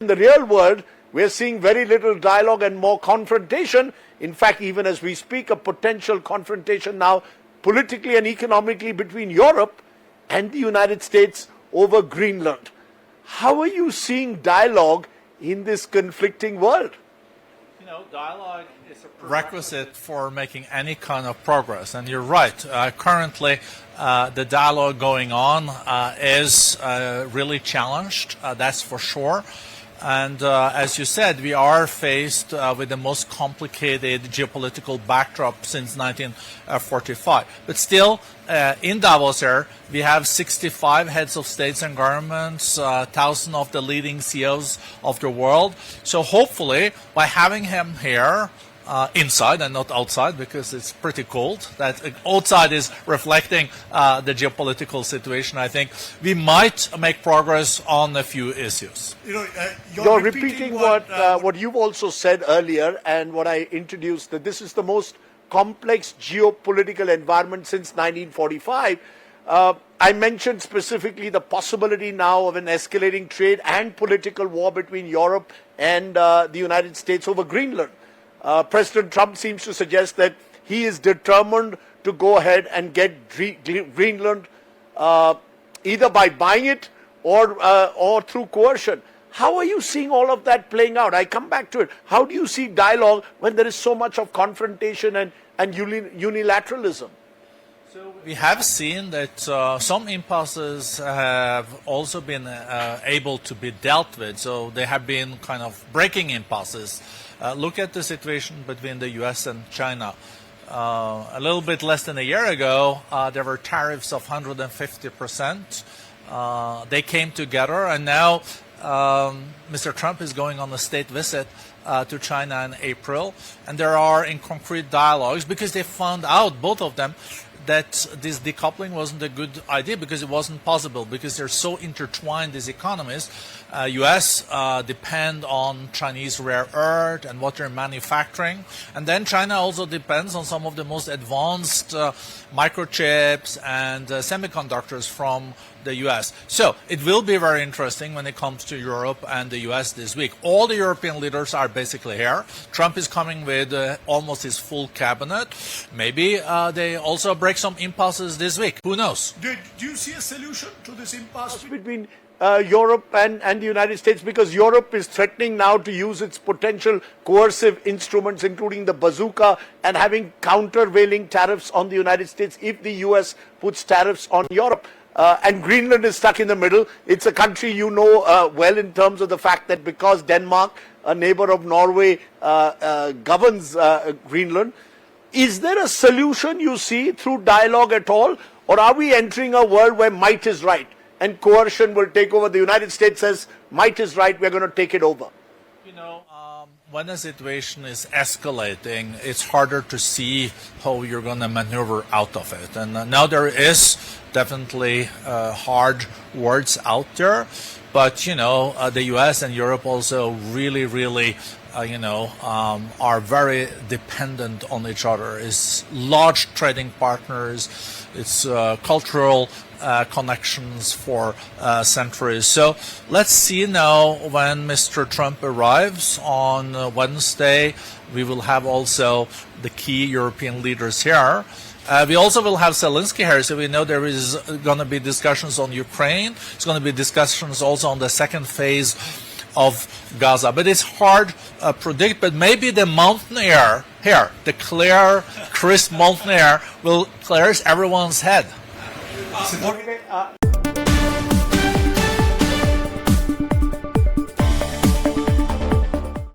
In the real world, we're seeing very little dialogue and more confrontation. In fact, even as we speak, a potential confrontation now politically and economically between Europe and the United States over Greenland. How are you seeing dialogue in this conflicting world? You know, dialogue is a prerequisite for making any kind of progress. And you're right. Currently, the dialogue going on is really challenged. That's for sure. And as you said, we are faced with the most complicated geopolitical backdrop since 1945. But still, in Davos here, we have 65 heads of states and governments, 1,000 of the leading CEOs of the world. So hopefully, by having him here, inside and not outside, because it's pretty cold. That outside is reflecting the geopolitical situation. I think we might make progress on a few issues. You know, you're repeating what you've also said earlier, and what I introduced, that this is the most complex geopolitical environment since 1945. I mentioned specifically the possibility now of an escalating trade and political war between Europe and the United States over Greenland. President Trump seems to suggest that he is determined to go ahead and get Greenland either by buying it or through coercion. How are you seeing all of that playing out? I come back to it. How do you see dialogue when there is so much of confrontation and unilateralism? So we have seen that some impasses have also been able to be dealt with. So they have been kind of breaking impasses. Look at the situation between the U.S. and China. A little bit less than a year ago, there were tariffs of 150%. They came together, and now Mr. Trump is going on a state visit to China in April. And there are in concrete dialogues, because they found out, both of them, that this decoupling wasn't a good idea because it wasn't possible, because they're so intertwined, these economies. U.S. depend on Chinese rare earth and what they're manufacturing. And then China also depends on some of the most advanced microchips and semiconductors from the U.S. So it will be very interesting when it comes to Europe and the U.S. this week. All the European leaders are basically here. Trump is coming with almost his full cabinet. Maybe they also break some impasses this week. Who knows? Do you see a solution to this impasse between Europe and the United States? Because Europe is threatening now to use its potential coercive instruments, including the bazooka, and having countervailing tariffs on the United States if the U.S. puts tariffs on Europe. And Greenland is stuck in the middle. It's a country you know well, in terms of the fact that because Denmark, a neighbor of Norway, governs Greenland. Is there a solution you see through dialogue at all? Or are we entering a world where might is right and coercion will take over? The United States says might is right, we're going to take it over. You know, when a situation is escalating, it's harder to see how you're going to maneuver out of it. And now there is definitely hard words out there. But, you know, the U.S. and Europe also really are very dependent on each other. It's large trading partners. It's cultural connections for centuries. So let's see now when Mr. Trump arrives on Wednesday. We will have also the key European leaders here. We also will have Zelensky here, so we know there is going to be discussions on Ukraine. It's going to be discussions also on the second phase of Gaza. But it's hard to predict, but maybe the mountain air here, the clear, crisp mountain air, will clear everyone's head.